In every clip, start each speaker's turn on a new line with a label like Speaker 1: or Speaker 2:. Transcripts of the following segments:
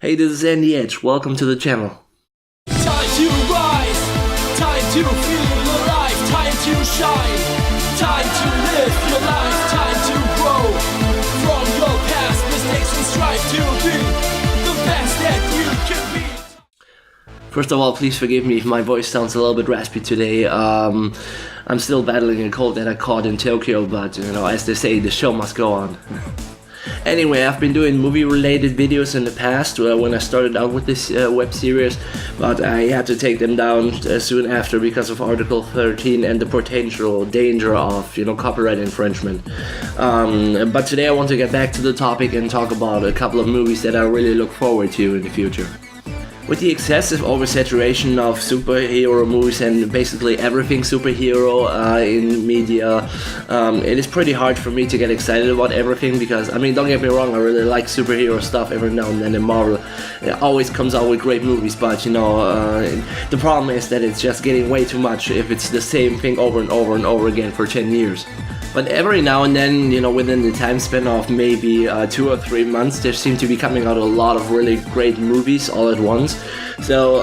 Speaker 1: Hey, this is Andy Edge. Welcome to the channel.
Speaker 2: Time to rise, time to feel alive, time to shine, time to live your life, time to grow from your past mistakes and strive to be the best that you can be.
Speaker 1: First of all, please forgive me if my voice sounds a little bit raspy today. I'm still battling a cold that I caught in Tokyo, but as they say, the show must go on. Anyway, I've been doing movie-related videos in the past when I started out with this web series, but I had to take them down soon after because of Article 13 and the potential danger of, copyright infringement. But today I want to get back to the topic and talk about a couple of movies that I really look forward to in the future. With the excessive oversaturation of superhero movies and basically everything superhero in media, it is pretty hard for me to get excited about everything because, don't get me wrong, I really like superhero stuff every now and then, and Marvel always comes out with great movies, but the problem is that it's just getting way too much if it's the same thing over and over and over again for 10 years. But every now and then, within the time span of maybe 2 or 3 months, there seem to be coming out a lot of really great movies all at once. So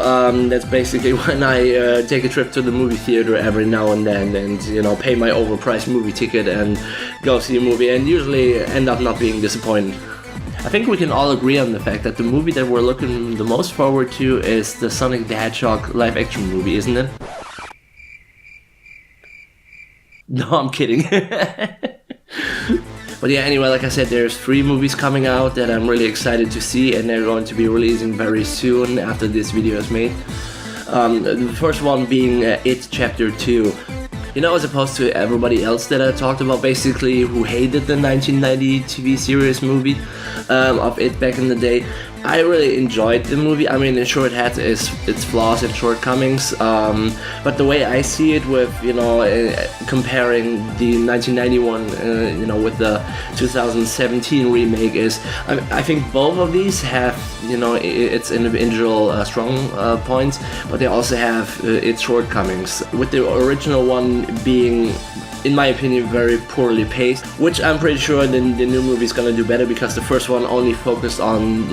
Speaker 1: that's basically when I take a trip to the movie theater every now and then and, pay my overpriced movie ticket and go see a movie and usually end up not being disappointed. I think we can all agree on the fact that the movie that we're looking the most forward to is the Sonic the Hedgehog live-action movie, isn't it? No, I'm kidding. But yeah, anyway, like I said, there's 3 movies coming out that I'm really excited to see, and they're going to be releasing very soon after this video is made. The first one being It Chapter 2. As opposed to everybody else that I talked about, basically, who hated the 1990 TV series movie of It back in the day, I really enjoyed the movie. Sure, it had its flaws and shortcomings, but the way I see it with, comparing the 1991, with the 2017 remake is, I think both of these have, its individual strong points, but they also have its shortcomings. With the original one being, in my opinion, very poorly paced, which I'm pretty sure the new movie is gonna do better because the first one only focused on,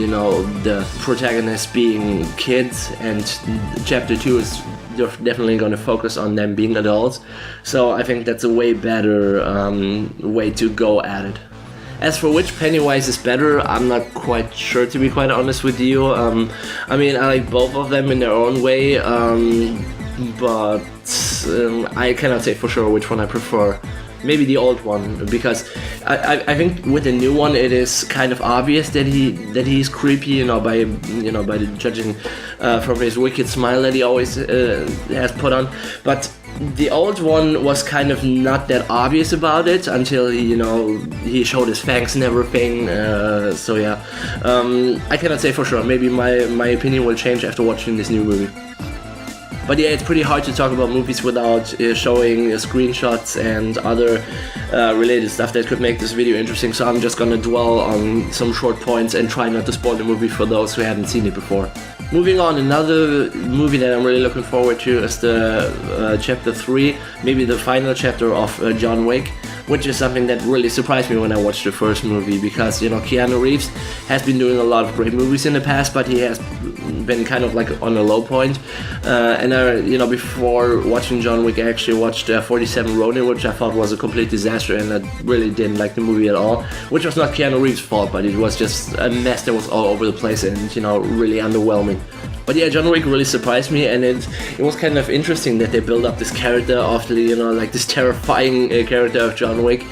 Speaker 1: the protagonists being kids, and Chapter 2 is definitely gonna focus on them being adults. So I think that's a way better way to go at it. As for which Pennywise is better, I'm not quite sure, to be quite honest with you. I like both of them in their own way, but I cannot say for sure which one I prefer. Maybe the old one, because I think with the new one it is kind of obvious that he's creepy, by the judging from his wicked smile that he always has put on. But the old one was kind of not that obvious about it until he showed his fangs and everything. So yeah, I cannot say for sure. Maybe my opinion will change after watching this new movie. But yeah, it's pretty hard to talk about movies without showing screenshots and other related stuff that could make this video interesting, so I'm just gonna dwell on some short points and try not to spoil the movie for those who haven't seen it before. Moving on, another movie that I'm really looking forward to is the Chapter 3, maybe the final chapter of John Wick, which is something that really surprised me when I watched the first movie, because Keanu Reeves has been doing a lot of great movies in the past, but he has been kind of like on a low point. And I, before watching John Wick, I actually watched 47 Ronin, which I thought was a complete disaster, and I really didn't like the movie at all. Which was not Keanu Reeves' fault, but it was just a mess that was all over the place and really underwhelming. But yeah, John Wick really surprised me, and it was kind of interesting that they build up this character of like this terrifying character of John Wick.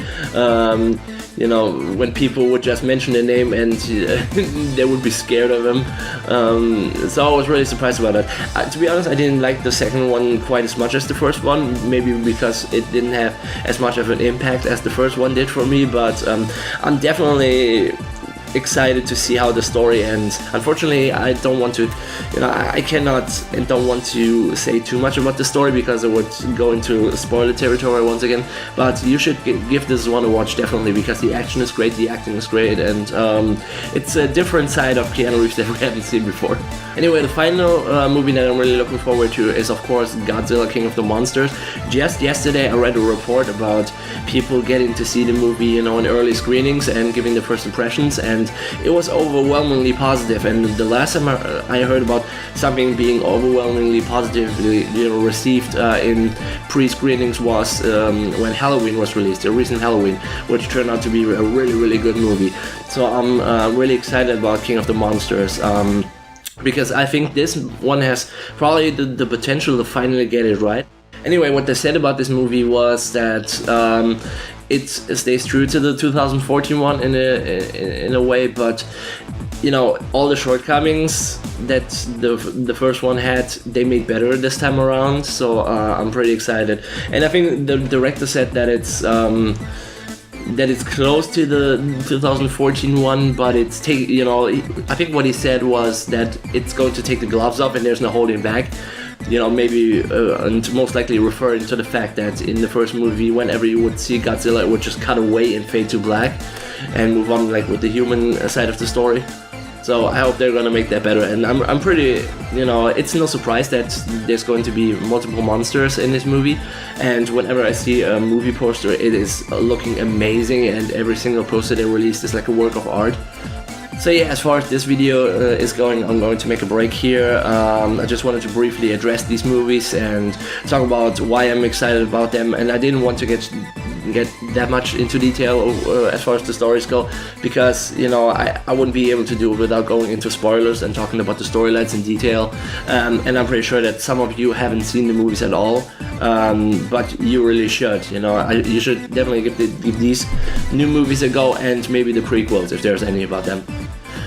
Speaker 1: When people would just mention the name and they would be scared of him. So I was really surprised about that. To be honest, I didn't like the second one quite as much as the first one, maybe because it didn't have as much of an impact as the first one did for me, but I'm definitely excited to see how the story ends. Unfortunately, I don't want to, I cannot and don't want to say too much about the story because it would go into spoiler territory once again, but you should give this one a watch definitely, because the action is great, the acting is great, and it's a different side of Keanu Reeves that we haven't seen before. Anyway, the final movie that I'm really looking forward to is, of course, Godzilla King of the Monsters. Just yesterday I read a report about people getting to see the movie, in early screenings and giving their first impressions, and and it was overwhelmingly positive. And the last time I heard about something being overwhelmingly positively received in pre-screenings was when Halloween was released, the recent Halloween, which turned out to be a really good movie. So I'm really excited about King of the Monsters. Because I think this one has probably the potential to finally get it right. Anyway, what they said about this movie was that it stays true to the 2014 one in a way, but you know, all the shortcomings that the first one had, they made better this time around. So I'm pretty excited, and I think the director said that it's close to the 2014 one, but I think what he said was that it's going to take the gloves off and there's no holding back. You know, maybe and most likely referring to the fact that in the first movie, whenever you would see Godzilla, it would just cut away and fade to black and move on like with the human side of the story. So I hope they're gonna make that better, and I'm pretty, it's no surprise that there's going to be multiple monsters in this movie, and whenever I see a movie poster, it is looking amazing, and every single poster they released is like a work of art. So yeah, as far as this video is going, I'm going to make a break here. I just wanted to briefly address these movies and talk about why I'm excited about them, and I didn't want to get that much into detail as far as the stories go, because I wouldn't be able to do it without going into spoilers and talking about the storylines in detail, and I'm pretty sure that some of you haven't seen the movies at all, but you really should. You should definitely give these new movies a go, and maybe the prequels if there's any about them.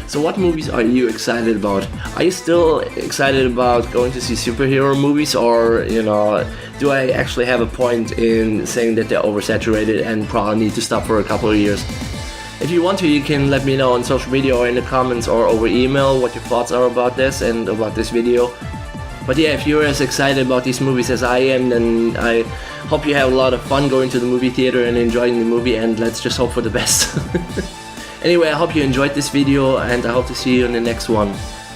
Speaker 1: So what movies are you excited about? Are you still excited about going to see superhero movies, or do I actually have a point in saying that they're oversaturated and probably need to stop for a couple of years? If you want to, you can let me know on social media or in the comments or over email what your thoughts are about this and about this video. But yeah, if you're as excited about these movies as I am, then I hope you have a lot of fun going to the movie theater and enjoying the movie, and let's just hope for the best. Anyway, I hope you enjoyed this video, and I hope to see you in the next one.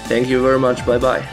Speaker 1: Thank you very much, bye bye.